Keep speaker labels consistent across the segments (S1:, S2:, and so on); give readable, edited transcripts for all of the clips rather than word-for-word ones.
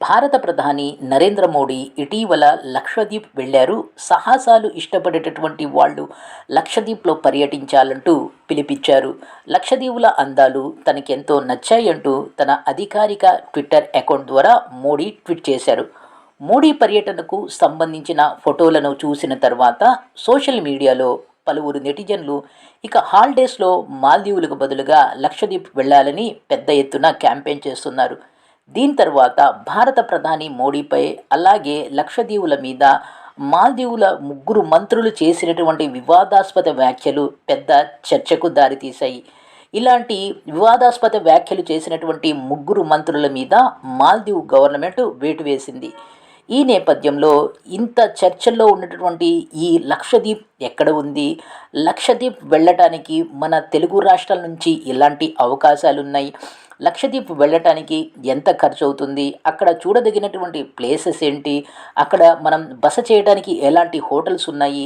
S1: భారత ప్రధాని నరేంద్ర మోడీ ఇటీవల లక్షద్వీప్ వెళ్ళారు. సాహసాలు ఇష్టపడేటటువంటి వాళ్ళు లక్షద్వీప్లో పర్యటించాలంటూ పిలిపించారు. లక్షద్వీపుల అందాలు తనకెంతో నచ్చాయంటూ తన అధికారిక ట్విట్టర్ అకౌంట్ ద్వారా మోడీ ట్వీట్ చేశారు. మోడీ పర్యటనకు సంబంధించిన ఫోటోలను చూసిన తర్వాత సోషల్ మీడియాలో పలువురు నెటిజన్లు ఇక హాలిడేస్లో మాల్దీవులకు బదులుగా లక్షద్వీప్ వెళ్ళాలని పెద్ద ఎత్తున క్యాంపెయిన్ చేస్తున్నారు. దీని తర్వాత భారత ప్రధాని మోడీపై అలాగే లక్షద్వీపుల మీద మాల్దీవుల ముగ్గురు మంత్రులు చేసినటువంటి వివాదాస్పద వ్యాఖ్యలు పెద్ద చర్చకు దారితీశాయి. ఇలాంటి వివాదాస్పద వ్యాఖ్యలు చేసినటువంటి ముగ్గురు మంత్రుల మీద మాల్దీవ్ గవర్నమెంట్ వేటు వేసింది. ఈ నేపథ్యంలో ఇంత చర్చల్లో ఉన్నటువంటి ఈ లక్షద్వీప్ ఎక్కడ ఉంది, లక్షద్వీప్ వెళ్ళటానికి మన తెలుగు రాష్ట్రాల నుంచి ఎలాంటి అవకాశాలు ఉన్నాయి, లక్షద్వీప్ వెళ్ళటానికి ఎంత ఖర్చు అవుతుంది, అక్కడ చూడదగినటువంటి ప్లేసెస్ ఏంటి, అక్కడ మనం బస చేయడానికి ఎలాంటి హోటల్స్ ఉన్నాయి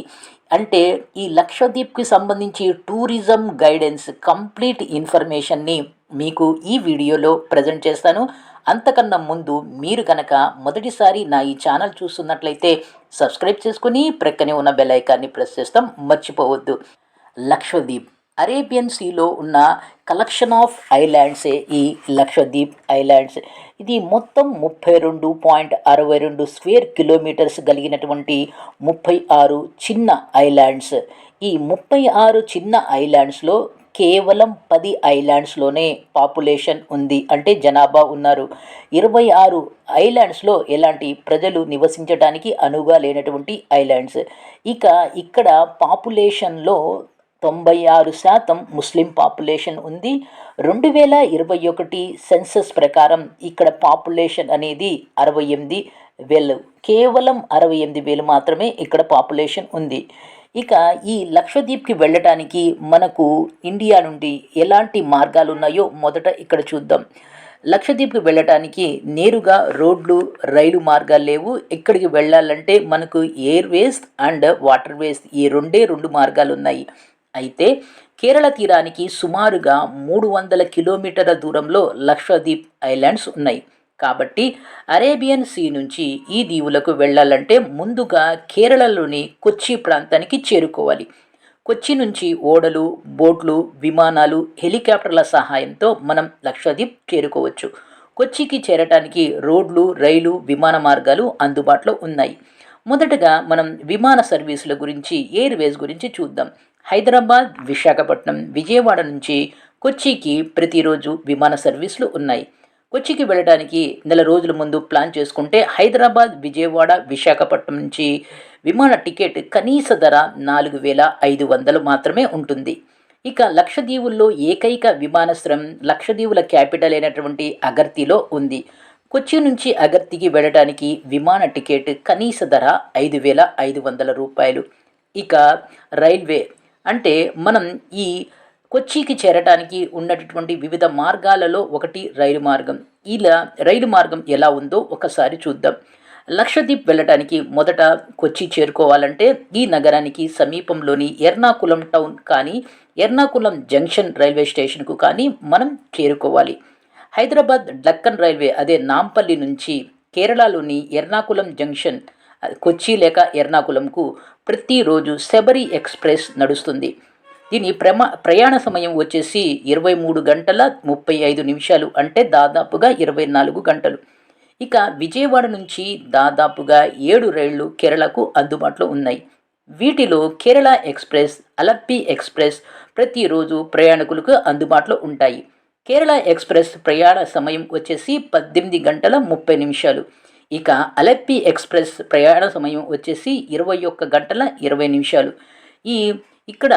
S1: అంటే ఈ లక్షద్వీప్కి సంబంధించి టూరిజం గైడెన్స్ కంప్లీట్ ఇన్ఫర్మేషన్ని మీకు ఈ వీడియోలో ప్రజెంట్ చేస్తాను. అంతకన్నా ముందు మీరు కనుక మొదటిసారి నా ఈ ఛానల్ చూస్తున్నట్లయితే సబ్స్క్రైబ్ చేసుకుని ప్రక్కనే ఉన్న బెల్ ఐకాన్ని ప్రెస్ చేస్తాం మర్చిపోవద్దు. లక్షద్వీప్ అరేబియన్ సీలో ఉన్న కలెక్షన్ ఆఫ్ ఐలాండ్సే ఈ లక్షద్వీప్ ఐలాండ్స్. ఇది మొత్తం 32.62 స్క్వేర్ కిలోమీటర్స్ కలిగినటువంటి 36 చిన్న ఐలాండ్స్. ఈ 36 చిన్న ఐలాండ్స్లో కేవలం 10 ఐలాండ్స్లోనే పాపులేషన్ ఉంది, అంటే జనాభా ఉన్నారు. 26 ఐలాండ్స్లో ఎలాంటి ప్రజలు నివసించడానికి అనువుగా లేనటువంటి ఐలాండ్స్. ఇక ఇక్కడ పాపులేషన్లో 96% ముస్లిం పాపులేషన్ ఉంది. 2021 సెన్సస్ ప్రకారం ఇక్కడ పాపులేషన్ అనేది 68,000, కేవలం 68,000 మాత్రమే ఇక్కడ పాపులేషన్ ఉంది. ఇక ఈ లక్షద్వీప్కి వెళ్ళటానికి మనకు ఇండియా నుండి ఎలాంటి మార్గాలు ఉన్నాయో మొదట ఇక్కడ చూద్దాం. లక్షద్వీప్కి వెళ్ళటానికి నేరుగా రోడ్లు, రైలు మార్గాలు లేవు. ఇక్కడికి వెళ్ళాలంటే మనకు ఎయిర్వేస్ అండ్ వాటర్వేస్ ఈ రెండు మార్గాలు ఉన్నాయి. అయితే కేరళ తీరానికి సుమారుగా 300 కిలోమీటర్ల దూరంలో లక్షద్వీప్ ఐలాండ్స్ ఉన్నాయి. కాబట్టి అరేబియన్ సీ నుంచి ఈ దీవులకు వెళ్ళాలంటే ముందుగా కేరళలోని కొచ్చి ప్రాంతానికి చేరుకోవాలి. కొచ్చి నుంచి ఓడలు, బోట్లు, విమానాలు, హెలికాప్టర్ల సహాయంతో మనం లక్షద్వీప్ చేరుకోవచ్చు. కొచ్చికి చేరటానికి రోడ్లు, రైలు, విమాన మార్గాలు అందుబాటులో ఉన్నాయి. మొదటగా మనం విమాన సర్వీసుల గురించి, ఎయిర్వేస్ గురించి చూద్దాం. హైదరాబాద్, విశాఖపట్నం, విజయవాడ నుంచి కొచ్చికి ప్రతిరోజు విమాన సర్వీసులు ఉన్నాయి. కొచ్చికి వెళ్ళడానికి నెల రోజుల ముందు ప్లాన్ చేసుకుంటే హైదరాబాద్, విజయవాడ, విశాఖపట్నం నుంచి విమాన టికెట్ కనీస ధర 4,500 మాత్రమే ఉంటుంది. ఇక లక్షద్వీపుల్లో ఏకైక విమానాశ్రయం లక్షద్వీపుల క్యాపిటల్ అయినటువంటి అగర్తీలో ఉంది. కొచ్చి నుంచి అగర్తీకి వెళ్ళడానికి విమాన టికెట్ కనీస ధర 5,500 రూపాయలు. ఇక రైల్వే అంటే మనం ఈ కొచ్చికి చేరడానికి ఉన్నటువంటి వివిధ మార్గాలలో ఒకటి రైలు మార్గం. ఇలా రైలు మార్గం ఎలా ఉందో ఒకసారి చూద్దాం. లక్షద్వీప్ వెళ్ళడానికి మొదట కొచ్చి చేరుకోవాలంటే ఈ నగరానికి సమీపంలోని ఎర్నాకులం టౌన్ కానీ ఎర్నాకులం జంక్షన్ రైల్వే స్టేషన్కు కానీ మనం చేరుకోవాలి. హైదరాబాద్ డక్కన్ రైల్వే అదే నాంపల్లి నుంచి కేరళలోని ఎర్నాకులం జంక్షన్ కొచ్చి లేక ఎర్నాకులంకు ప్రతిరోజు శబరి ఎక్స్ప్రెస్ నడుస్తుంది. దీని ప్రయాణ సమయం వచ్చేసి 23 గంటల 35 నిమిషాలు, అంటే దాదాపుగా 24 గంటలు. ఇక విజయవాడ నుంచి దాదాపుగా 7 రైళ్లు కేరళకు అందుబాటులో ఉన్నాయి. వీటిలో కేరళ ఎక్స్ప్రెస్, అలప్పి ఎక్స్ప్రెస్ ప్రతిరోజు ప్రయాణికులకు అందుబాటులో ఉంటాయి. కేరళ ఎక్స్ప్రెస్ ప్రయాణ సమయం వచ్చేసి 18 గంటల 30 నిమిషాలు. ఇక అలప్పి ఎక్స్ప్రెస్ ప్రయాణ సమయం వచ్చేసి 21 గంటల 20 నిమిషాలు. ఇక్కడ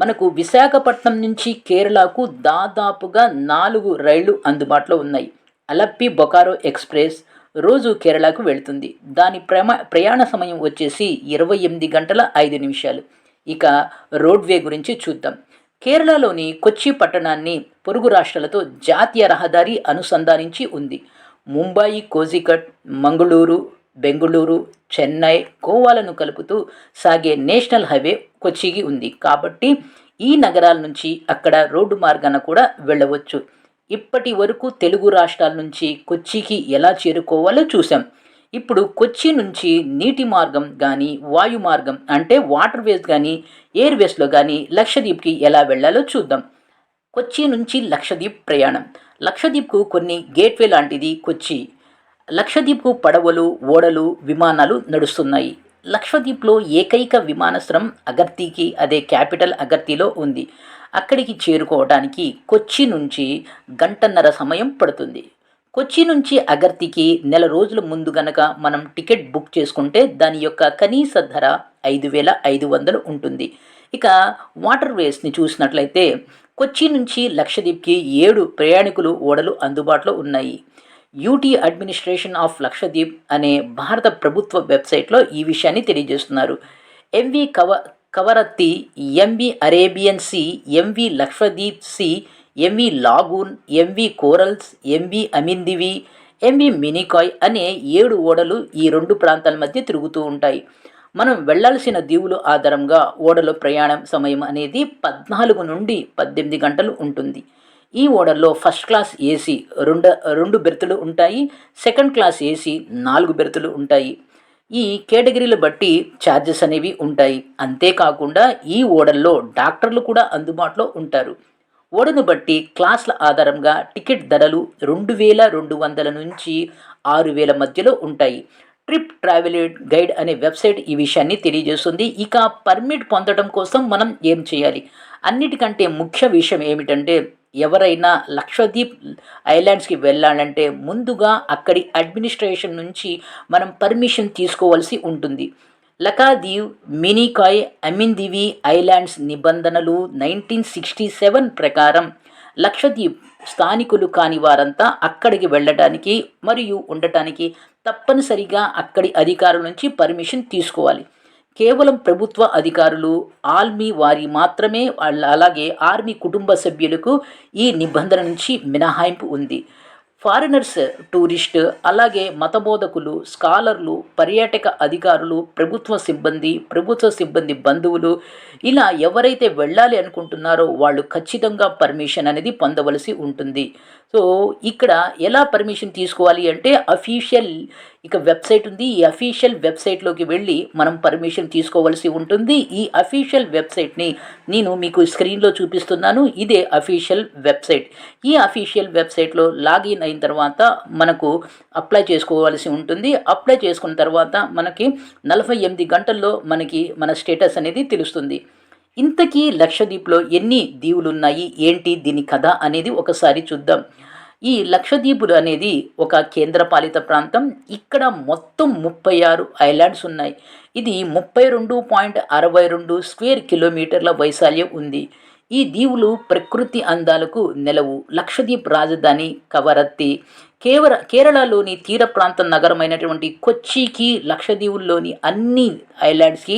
S1: మనకు విశాఖపట్నం నుంచి కేరళకు దాదాపుగా 4 రైళ్లు అందుబాటులో ఉన్నాయి. అలప్పి బొకారో ఎక్స్ప్రెస్ రోజు కేరళకు వెళుతుంది. దాని ప్రయాణ సమయం వచ్చేసి 28 గంటల 5 నిమిషాలు. ఇక రోడ్వే గురించి చూద్దాం. కేరళలోని కొచ్చి పట్టణాన్ని పొరుగు రాష్ట్రాలతో జాతీయ రహదారి అనుసంధానించి ఉంది. ముంబాయి, కోజికట్, మంగళూరు, బెంగుళూరు, చెన్నై, గోవాలను కలుపుతూ సాగే నేషనల్ హైవే కొచ్చికి ఉంది. కాబట్టి ఈ నగరాల నుంచి అక్కడ రోడ్డు మార్గాన కూడా వెళ్ళవచ్చు. ఇప్పటి వరకు తెలుగు రాష్ట్రాల నుంచి కొచ్చికి ఎలా చేరుకోవాలో చూసాం. ఇప్పుడు కొచ్చి నుంచి నీటి మార్గం కానీ, వాయు మార్గం అంటే వాటర్ వేస్ కానీ, ఎయిర్ వేస్లో కానీ లక్షద్వీప్కి ఎలా వెళ్ళాలో చూద్దాం. కొచ్చి నుంచి లక్షద్వీప్ ప్రయాణం. లక్షద్వీప్కు కొన్ని గేట్వే లాంటిది కొచ్చి. లక్షద్వీప్కు పడవలు, ఓడలు, విమానాలు నడుస్తున్నాయి. లక్షద్వీప్లో ఏకైక విమానాశ్రయం అగర్తీకి, అదే క్యాపిటల్ అగర్తీలో ఉంది. అక్కడికి చేరుకోవడానికి కొచ్చి నుంచి గంటన్నర సమయం పడుతుంది. కొచ్చి నుంచి అగర్తీకి నెల రోజుల ముందు గనక మనం టికెట్ బుక్ చేసుకుంటే దాని యొక్క కనీస ధర 5,500 ఉంటుంది. ఇక వాటర్ వేస్ని చూసినట్లయితే కొచ్చి నుంచి లక్షద్వీప్కి 7 ప్రయాణికులు ఓడలు అందుబాటులో ఉన్నాయి. యూటీ అడ్మినిస్ట్రేషన్ ఆఫ్ లక్షద్వీప్ అనే భారత ప్రభుత్వ వెబ్సైట్లో ఈ విషయాన్ని తెలియజేస్తున్నారు. MV Kavaratti, MV Arabian sea, MV Lakshadweep sea, MV lagoon, MV corals, MV Amindivi, MV Minicoy అనే 7 ఓడలు ఈ 2 ప్రాంతాల మధ్య తిరుగుతూ ఉంటాయి. మనం వెళ్లాల్సిన దీవుల ఆధారంగా ఓడలో ప్రయాణం సమయం అనేది 14 నుండి 18 గంటలు ఉంటుంది. ఈ ఓడల్లో ఫస్ట్ క్లాస్ ఏసీ రెండు బెర్తులు ఉంటాయి. సెకండ్ క్లాస్ ఏసీ 4 బెర్తులు ఉంటాయి. ఈ కేటగిరీలు బట్టి ఛార్జెస్ అనేవి ఉంటాయి. అంతేకాకుండా ఈ ఓడల్లో డాక్టర్లు కూడా అందుబాటులో ఉంటారు. ఓడను బట్టి క్లాసుల ఆధారంగా టికెట్ ధరలు 2,200 నుంచి 6,000 మధ్యలో ఉంటాయి. ట్రిప్ ట్రావెల్ గైడ్ అనే వెబ్సైట్ ఈ విషయాన్ని తెలియజేస్తుంది. ఇక పర్మిట్ పొందడం కోసం మనం ఏం చేయాలి? అన్నిటికంటే ముఖ్య విషయం ఏమిటంటే, ఎవరైనా లక్షద్వీప్ ఐలాండ్స్కి వెళ్ళాలంటే ముందుగా అక్కడి అడ్మినిస్ట్రేషన్ నుంచి మనం పర్మిషన్ తీసుకోవాల్సి ఉంటుంది. లకాదీవ్, మినికాయ్, అమిందివి ఐలాండ్స్ నిబంధనలు 1967 ప్రకారం లక్షద్వీప్ స్థానికులు కాని వారంతా అక్కడికి వెళ్ళడానికి మరియు ఉండటానికి తప్పనిసరిగా అక్కడి అధికారుల నుంచి పర్మిషన్ తీసుకోవాలి. కేవలం ప్రభుత్వ అధికారులు, ఆర్మీ వారి మాత్రమే అలాగే ఆర్మీ కుటుంబ సభ్యులకు ఈ నిబంధన నుంచి మినహాయింపు ఉంది. ఫారినర్స్, టూరిస్ట్, అలాగే మతబోధకులు, స్కాలర్లు, పర్యాటక అధికారులు, ప్రభుత్వ సిబ్బంది బంధువులు, ఇలా ఎవరైతే వెళ్ళాలి అనుకుంటున్నారో వాళ్ళు ఖచ్చితంగా పర్మిషన్ అనేది పొందవలసి ఉంటుంది. సో ఇక్కడ ఎలా పర్మిషన్ తీసుకోవాలి అంటే అఫీషియల్ వెబ్సైట్ ఉంది. ఈ అఫీషియల్ వెబ్సైట్లోకి వెళ్ళి మనం పర్మిషన్ తీసుకోవాల్సి ఉంటుంది. ఈ అఫీషియల్ వెబ్సైట్ని నేను మీకు స్క్రీన్లో చూపిస్తున్నాను. ఇదే అఫీషియల్ వెబ్సైట్. ఈ అఫీషియల్ వెబ్సైట్లో లాగిన్ అయిన తర్వాత మనకు అప్లై చేసుకోవాల్సి ఉంటుంది. అప్లై చేసుకున్న తర్వాత మనకి 48 గంటల్లో మన స్టేటస్ అనేది తెలుస్తుంది. ఇంతకీ లక్షద్వీప్లో ఎన్ని దీవులు ఉన్నాయి, ఏంటి దీని కథ అనేది ఒకసారి చూద్దాం. ఈ లక్షద్వీపులు అనేది ఒక కేంద్రపాలిత ప్రాంతం. ఇక్కడ మొత్తం 36 ఐలాండ్స్ ఉన్నాయి. ఇది 32.62 స్క్వేర్ కిలోమీటర్ల వైశాల్యం ఉంది. ఈ దీవులు ప్రకృతి అందాలకు నెలవు. లక్షద్వీప్ రాజధాని కవరత్తి. కేరళలోని తీర ప్రాంత నగరమైనటువంటి కొచ్చికి లక్షద్వీపుల్లోని అన్ని ఐలాండ్స్కి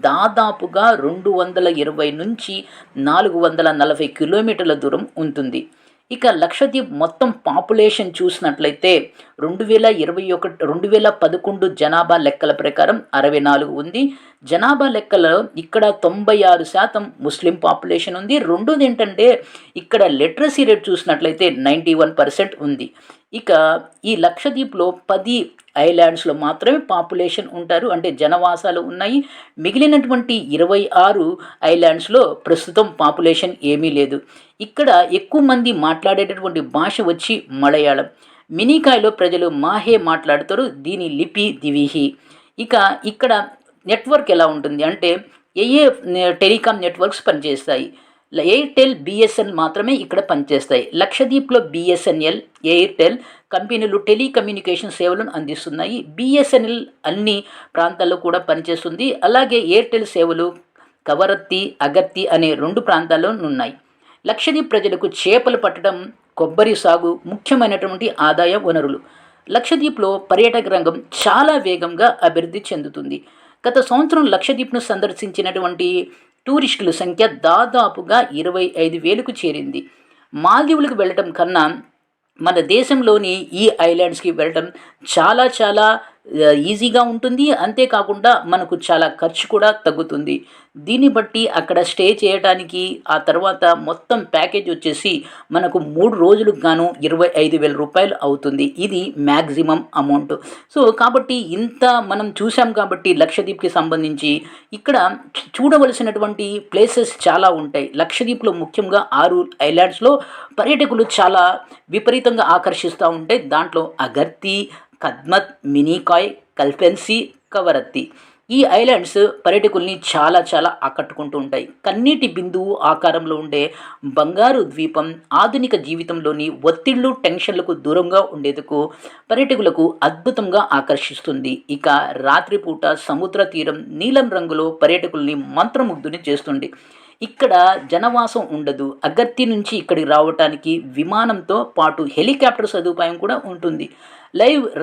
S1: దాదాపుగా 220 నుంచి 440 కిలోమీటర్ల దూరం ఉంటుంది. ఇక లక్షద్వీప్ మొత్తం పాపులేషన్ చూసినట్లయితే 2011 జనాభా లెక్కల ప్రకారం 64 ఉంది. జనాభా లెక్కలో ఇక్కడ 96% ముస్లిం పాపులేషన్ ఉంది. రెండోది ఏంటంటే ఇక్కడ లిటరసీ రేట్ చూసినట్లయితే 91% ఉంది. ఇక ఈ లక్షద్వీప్లో 10 ఐలాండ్స్లో మాత్రమే పాపులేషన్ ఉంటారు, అంటే జనవాసాలు ఉన్నాయి. మిగిలినటువంటి 26 ఐలాండ్స్లో ప్రస్తుతం పాపులేషన్ ఏమీ లేదు. ఇక్కడ ఎక్కువ మంది మాట్లాడేటటువంటి భాష వచ్చి మలయాళం. మినికాయ్లో ప్రజలు మాహే మాట్లాడతారు. దీని లిపి దివిహి. ఇక ఇక్కడ నెట్వర్క్ ఎలా ఉంటుంది అంటే ఏ టెలికాం నెట్వర్క్స్ పనిచేస్తాయి. ఎయిర్టెల్, బిఎస్ఎన్ఎల్ మాత్రమే ఇక్కడ పనిచేస్తాయి. లక్షద్వీప్లో బిఎస్ఎన్ఎల్, ఎయిర్టెల్ కంపెనీలు టెలికమ్యూనికేషన్ సేవలను అందిస్తున్నాయి. బిఎస్ఎన్ఎల్ అన్ని ప్రాంతాల్లో కూడా పనిచేస్తుంది. అలాగే ఎయిర్టెల్ సేవలు కవరత్తి, అగర్తి అనే 2 ప్రాంతాల్లో ఉన్నాయి. లక్షద్వీప్ ప్రజలకు చేపలు పట్టడం, కొబ్బరి సాగు ముఖ్యమైనటువంటి ఆదాయ వనరులు. లక్షద్వీప్లో పర్యాటక రంగం చాలా వేగంగా అభివృద్ధి చెందుతుంది. గత సంవత్సరం లక్షద్వీప్ను సందర్శించినటువంటి టూరిస్టుల సంఖ్య దాదాపుగా 25,000కు చేరింది. మాల్దీవులకు వెళ్ళటం కన్నా మన దేశంలోని ఈ ఐలాండ్స్కి వెళ్ళటం చాలా ఈజీగా ఉంటుంది. అంతేకాకుండా మనకు చాలా ఖర్చు కూడా తగ్గుతుంది. దీన్ని బట్టి అక్కడ స్టే చేయటానికి, ఆ తర్వాత మొత్తం ప్యాకేజ్ వచ్చేసి మనకు 3 రోజులకు గాను రూ. 25,000 అవుతుంది. ఇది మ్యాక్సిమం అమౌంట్. సో, కాబట్టి ఇంత మనం చూసాం కాబట్టి లక్షద్వీప్‌కి సంబంధించి ఇక్కడ చూడవలసినటువంటి ప్లేసెస్ చాలా ఉంటాయి. లక్షద్వీప్‌లో ముఖ్యంగా 6 ఐలాండ్స్‌లో పర్యాటకులు చాలా విపరీతంగా ఆకర్షిస్తా ఉంటే దాంట్లో అగర్తీ, కద్మత్, మినికాయ్, కల్పెన్సీ, కవరత్తి ఈ ఐలాండ్స్ పర్యాటకుల్ని చాలా చాలా ఆకట్టుకుంటూ ఉంటాయి. కన్నీటి బిందువు ఆకారంలో ఉండే బంగారు ద్వీపం ఆధునిక జీవితంలోని ఒత్తిళ్లు, టెన్షన్లకు దూరంగా ఉండేందుకు పర్యాటకులకు అద్భుతంగా ఆకర్షిస్తుంది. ఇక రాత్రిపూట సముద్ర తీరం నీలం రంగులో పర్యాటకుల్ని మంత్రముగ్ధుని చేస్తుంది. ఇక్కడ జనవాసం ఉండదు. అగత్తి నుంచి ఇక్కడికి రావటానికి విమానంతో పాటు హెలికాప్టర్ సదుపాయం కూడా ఉంటుంది.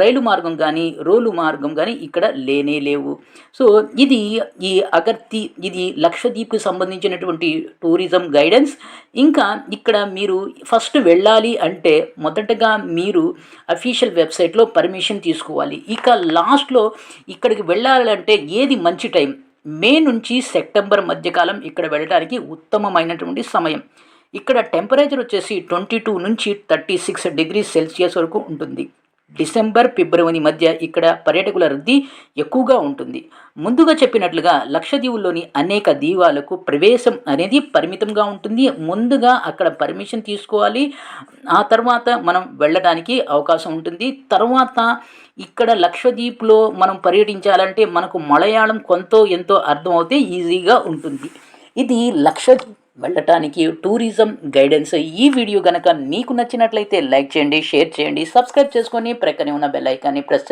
S1: రైలు మార్గం గానీ, రోలు మార్గం గానీ ఇక్కడ లేనే లేవు. సో, ఇది ఈ అగత్తి ఇది లక్షద్వీప్‌కి సంబంధించినటువంటి టూరిజం గైడెన్స్. ఇంకా ఇక్కడ మీరు ఫస్ట్ వెళ్ళాలి అంటే మొదటగా మీరు అఫీషియల్ వెబ్‌సైట్‌లో పర్మిషన్ తీసుకోవాలి. ఇక లాస్ట్‌లో ఇక్కడికి వెళ్ళాలంటే ఏది మంచి టైం? మే నుంచి సెప్టెంబర్ మధ్యకాలం ఇక్కడ వెళ్ళడానికి ఉత్తమమైనటువంటి సమయం. ఇక్కడ టెంపరేచర్ వచ్చేసి 22 నుంచి 36 డిగ్రీ సెల్సియస్ వరకు ఉంటుంది. డిసెంబర్, ఫిబ్రవరి మధ్య ఇక్కడ పర్యాటకుల రద్దీ ఎక్కువగా ఉంటుంది. ముందుగా చెప్పినట్లుగా లక్షద్వీపుల్లోని అనేక దీవాలకు ప్రవేశం అనేది పరిమితంగా ఉంటుంది. ముందుగా అక్కడ పర్మిషన్ తీసుకోవాలి. ఆ తర్వాత మనం వెళ్ళడానికి అవకాశం ఉంటుంది. తర్వాత ఇక్కడ లక్షద్వీప్‌లో మనం పర్యటించాలంటే మనకు మలయాళం కొంతో ఎంతో అర్థమవుతే ఈజీగా ఉంటుంది. ఇది లక్షద్వీప్ వెళ్ళటానికి టూరిజం గైడెన్స్. ఈ వీడియో గనక మీకు నచ్చినట్లయితే లైక్ చేయండి, షేర్ చేయండి, సబ్స్క్రైబ్ చేసుకొని ప్రక్కనే ఉన్న బెల్ ఐకాన్ని ప్రెస్